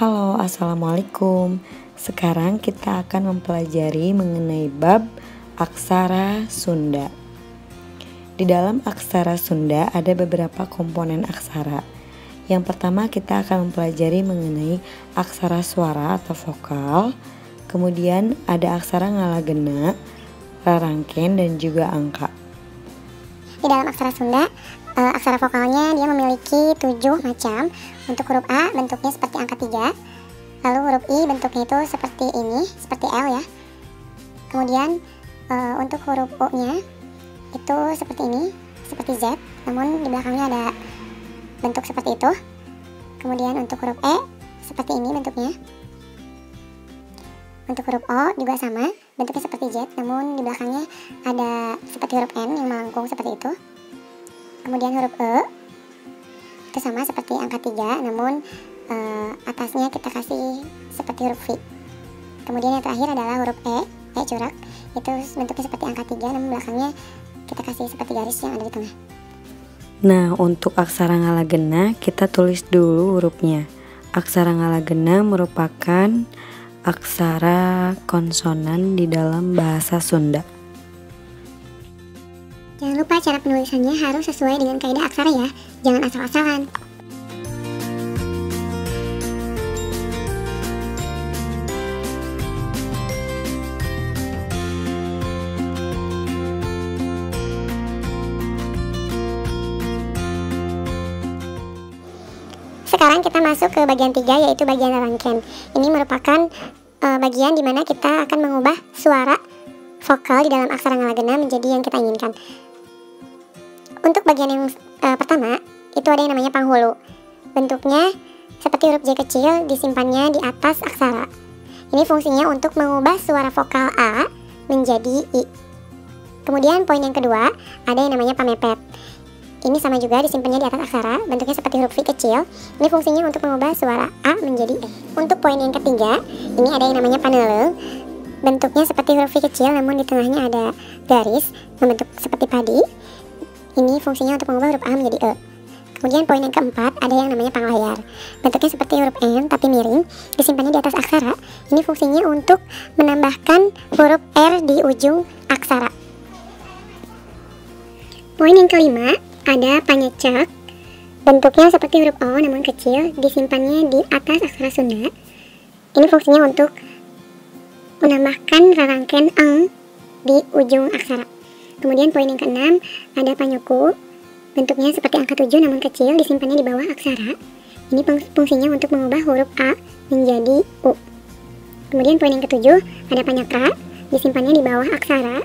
Halo, assalamualaikum. Sekarang kita akan mempelajari mengenai bab aksara Sunda. Di dalam aksara Sunda ada beberapa komponen aksara. Yang pertama kita akan mempelajari mengenai aksara suara atau vokal. Kemudian ada aksara ngalagena, rarangken, dan juga angka. Di dalam aksara Sunda, aksara vokalnya dia memiliki 7 macam. Untuk huruf A bentuknya seperti angka 3. Lalu huruf I bentuknya itu seperti ini, seperti L ya. Kemudian untuk huruf U-nya itu seperti ini, seperti Z, namun di belakangnya ada bentuk seperti itu. Kemudian untuk huruf E seperti ini bentuknya. Untuk huruf O juga sama, bentuknya seperti Z, namun di belakangnya ada seperti huruf N yang melengkung seperti itu. Kemudian huruf E itu sama seperti angka 3, namun atasnya kita kasih seperti huruf V. Kemudian yang terakhir adalah huruf E curak, itu bentuknya seperti angka 3, namun belakangnya kita kasih seperti garis yang ada di tengah. Nah, untuk aksara ngalagena kita tulis dulu hurufnya. Aksara ngalagena merupakan aksara konsonan di dalam bahasa Sunda. Jangan lupa cara penulisannya harus sesuai dengan kaidah aksara ya, jangan asal-asalan. Sekarang kita masuk ke bagian 3, yaitu bagian rarangken. Ini merupakan bagian dimana kita akan mengubah suara vokal di dalam aksara ngalagena menjadi yang kita inginkan. Untuk bagian yang pertama, itu ada yang namanya panghulu. Bentuknya seperti huruf J kecil, disimpannya di atas aksara. Ini fungsinya untuk mengubah suara vokal A menjadi I. Kemudian poin yang kedua, ada yang namanya pamepet. Ini sama juga, disimpannya di atas aksara, bentuknya seperti huruf V kecil. Ini fungsinya untuk mengubah suara A menjadi E. Untuk poin yang ketiga, ini ada yang namanya paneleng. Bentuknya seperti huruf V kecil, namun di tengahnya ada garis membentuk seperti padi. Ini fungsinya untuk mengubah huruf A menjadi E. Kemudian poin yang keempat, ada yang namanya panglayar. Bentuknya seperti huruf N tapi miring, disimpannya di atas aksara. Ini fungsinya untuk menambahkan huruf R di ujung aksara. Poin yang kelima, ada panyecek. Bentuknya seperti huruf O namun kecil, disimpannya di atas aksara Sunda. Ini fungsinya untuk menambahkan rarangken eng di ujung aksara. Kemudian poin yang keenam, ada panyuku. Bentuknya seperti angka 7 namun kecil, disimpannya di bawah aksara. Ini fungsinya untuk mengubah huruf A menjadi U. Kemudian poin yang ketujuh, ada panyakra. Disimpannya di bawah aksara.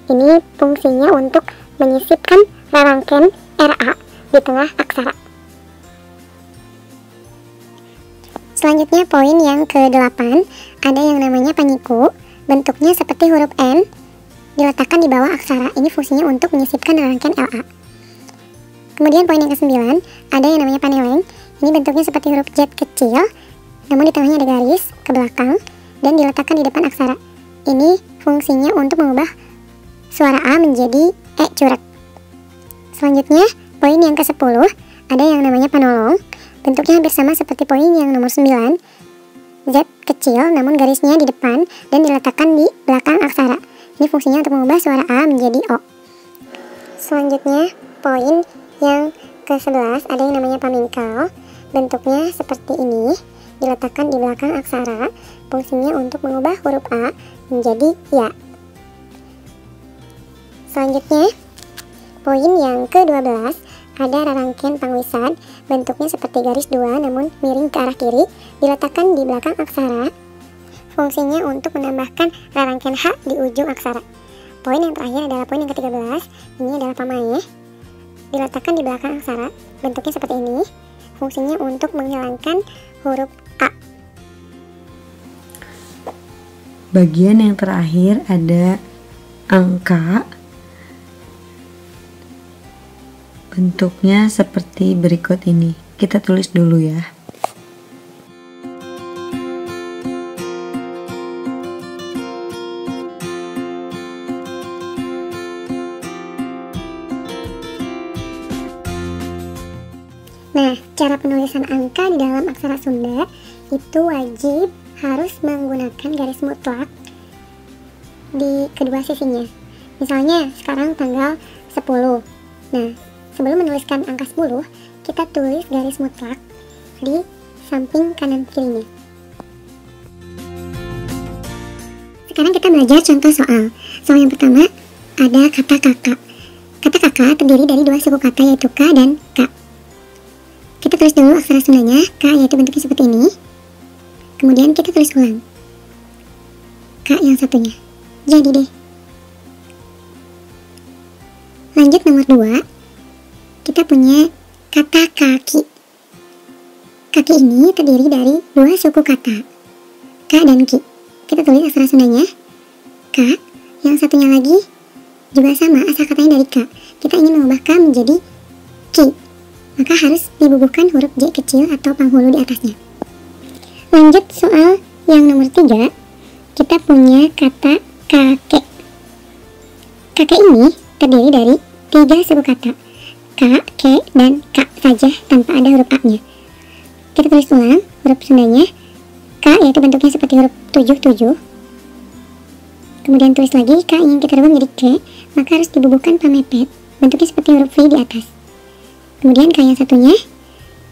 Ini fungsinya untuk menyisipkan rarangken RA di tengah aksara. Selanjutnya poin yang ke-8, ada yang namanya panyiku. Bentuknya seperti huruf N, diletakkan di bawah aksara. Ini fungsinya untuk menyisipkan rarangken LA. Kemudian poin yang ke-9, ada yang namanya paneleng. Ini bentuknya seperti huruf Z kecil, namun di tengahnya ada garis ke belakang dan diletakkan di depan aksara. Ini fungsinya untuk mengubah suara A menjadi E curak. Selanjutnya, poin yang ke-10, ada yang namanya panolong. Bentuknya hampir sama seperti poin yang nomor 9. Z kecil, namun garisnya di depan dan diletakkan di belakang aksara. Ini fungsinya untuk mengubah suara A menjadi O. Selanjutnya, poin yang ke-11, ada yang namanya pamingkal. Bentuknya seperti ini, diletakkan di belakang aksara. Fungsinya untuk mengubah huruf A menjadi Ya. Selanjutnya, poin yang ke-12, ada rarangken pangwisad. Bentuknya seperti garis 2 namun miring ke arah kiri, diletakkan di belakang aksara. Fungsinya untuk menambahkan rarangken H di ujung aksara. Poin yang terakhir adalah poin yang ke-13. Ini adalah pamae. Diletakkan di belakang aksara. Bentuknya seperti ini. Fungsinya untuk menghilangkan huruf A. Bagian yang terakhir ada angka. Bentuknya seperti berikut ini. Kita tulis dulu ya. Nah, cara penulisan angka di dalam aksara Sunda itu wajib harus menggunakan garis mutlak di kedua sisinya. Misalnya sekarang tanggal 10. Nah, sebelum menuliskan angka 10, kita tulis garis mutlak di samping kanan kirinya. Sekarang kita belajar contoh soal. Soal yang pertama ada kata kakak. Kata kakak terdiri dari dua suku kata yaitu K dan K. Kita tulis dulu aksara Sundanya, K yaitu bentuknya seperti ini. Kemudian kita tulis ulang K yang satunya. Jadi deh. Lanjut nomor 2. Kita punya kata kaki. Kaki ini terdiri dari dua suku kata K dan Ki. Kita tulis aksara Sundanya K. Yang satunya lagi juga sama, asal katanya dari K. Kita ingin mengubah K menjadi Ki, maka harus dibubuhkan huruf J kecil atau penghulu di atasnya. Lanjut soal yang nomor 3. Kita punya kata kakek. Kakek ini terdiri dari 3 suku kata K, K, dan K saja tanpa ada huruf A-nya. Kita tulis ulang huruf Sundanya K yaitu bentuknya seperti huruf 77. Kemudian tulis lagi K ingin kita rubah menjadi K, maka harus dibubuhkan pamepet bentuknya seperti huruf V di atas. Kemudian K yang satunya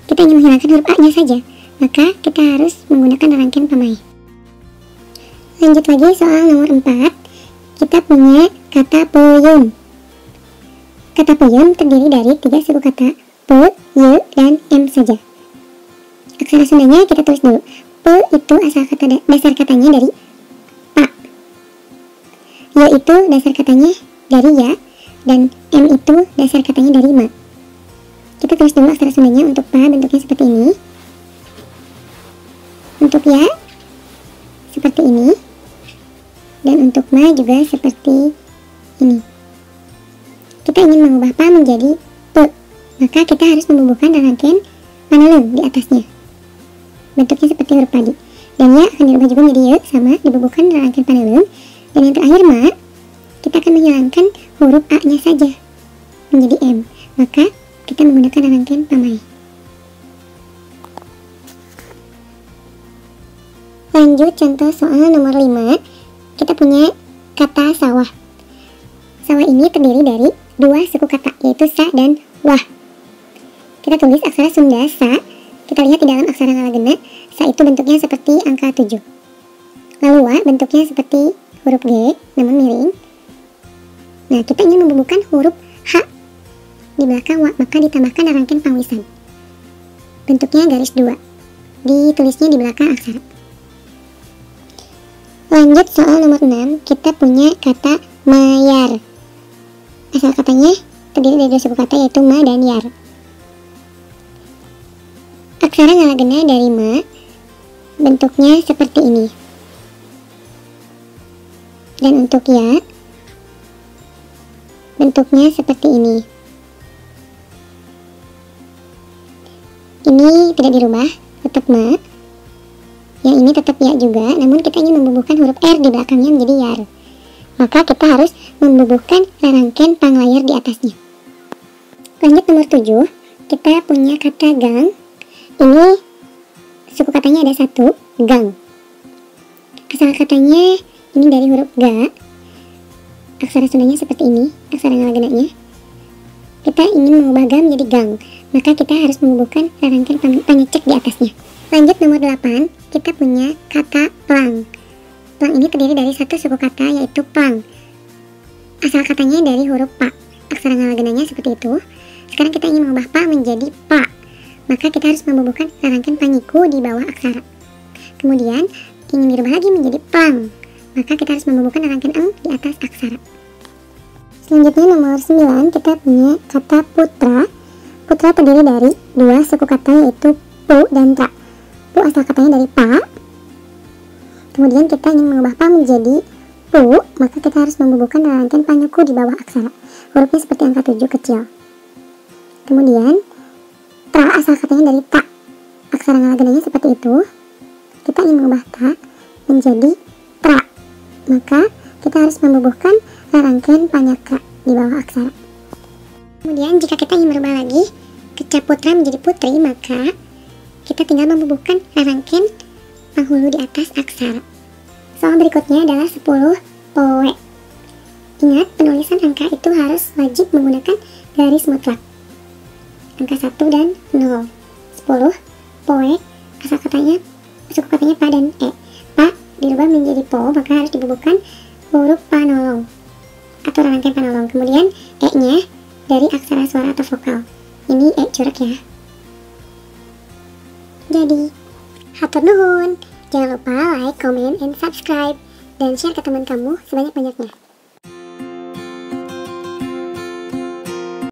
kita ingin menghilangkan huruf A nya saja, maka kita harus menggunakan rangkaian pamai. Lanjut lagi soal nomor 4. Kita punya kata puyun. Kata puyun terdiri dari 3 suku kata P, Y, dan M saja. Aksara Sundanya kita tulis dulu. P itu asal kata dasar katanya dari Pa. Y itu dasar katanya dari Ya, dan M itu dasar katanya dari Ma. Kita tulis dulu aksara Sundanya. Untuk Pa bentuknya seperti ini. Untuk Ya seperti ini. Dan untuk Ma juga seperti ini. Kita ingin mengubah Pa menjadi P, maka kita harus membubuhkan rangkaian panelum di atasnya. Bentuknya seperti huruf padi. Dan Ya akan dirubah juga menjadi Y, sama dibubuhkan rangkaian panelum. Dan yang terakhir Ma, kita akan menghilangkan huruf A nya saja menjadi M, maka kita menggunakan rangkaian pamai. Lanjut contoh soal nomor 5. Kita punya kata sawah. Sawah ini terdiri dari 2 suku kata yaitu sa dan wah. Kita tulis aksara Sunda sa. Kita lihat di dalam aksara Ngalagena, sa itu bentuknya seperti angka 7. Lalu wa bentuknya seperti huruf G namun miring. Nah, kita ingin membubuhkan huruf H di belakang wa, maka ditambahkan rangkaian pangwisan. Bentuknya garis 2. Ditulisnya di belakang aksara. Lanjut soal nomor 6. Kita punya kata mayar. Asal katanya terdiri dari 2 suku kata yaitu ma dan yar. Aksara Ngalagena dari ma bentuknya seperti ini. Dan untuk ya bentuknya seperti ini. Ini tidak dirubah, tetap ma. Yang ini tetap ya juga, namun kita ingin membubuhkan huruf R di belakangnya menjadi yar. Maka kita harus membubuhkan rangkaian panglayar di atasnya. Lanjut nomor 7. Kita punya kata gang. Ini suku katanya ada 1, gang. Asal katanya ini dari huruf ga. Aksara Sundanya seperti ini, aksara Ngalagenanya. Kita ingin mengubah ga menjadi gang, maka kita harus membubuhkan rangkaian pangecek di atasnya. Lanjut nomor 8. Kita punya kata plang. Plang ini terdiri dari 1 suku kata yaitu plang. Asal katanya dari huruf pa. Aksara Ngalagenanya seperti itu. Sekarang kita ingin mengubah pa menjadi pa, maka kita harus membubuhkan rangkaian panyiku di bawah aksara. Kemudian ingin dirubah lagi menjadi plang, maka kita harus membubuhkan rangkaian eng di atas aksara. Selanjutnya nomor 9. Kita punya kata putra. Putra terdiri dari 2 suku kata yaitu pu dan tra. Pu asal katanya dari pa. Kemudian kita ingin mengubah pa menjadi pu, maka kita harus membubuhkan rangkaian panyuku di bawah aksara. Hurufnya seperti angka 7 kecil. Kemudian tra asal katanya dari ta. Aksara Ngalagenanya seperti itu. Kita ingin mengubah ta menjadi tra, maka kita harus membubuhkan rangkaian panyaka di bawah aksara. Kemudian jika kita ingin merubah lagi kecap putra menjadi putri, maka kita tinggal membubuhkan rangkaian penghulu di atas aksara. Soal berikutnya adalah 10 poe. Ingat, penulisan angka itu harus wajib menggunakan garis mutlak. Angka 1 dan 0. 10 poe, asal katanya, suku katanya pa dan e. Pa dirubah menjadi po, maka harus dibubuhkan huruf panolong atau rangkaian panolong. Kemudian e-nya dari aksara suara atau vokal. Ini e coret ya. Jadi, hatur nuhun. Jangan lupa like, comment, and subscribe dan share ke teman kamu sebanyak-banyaknya.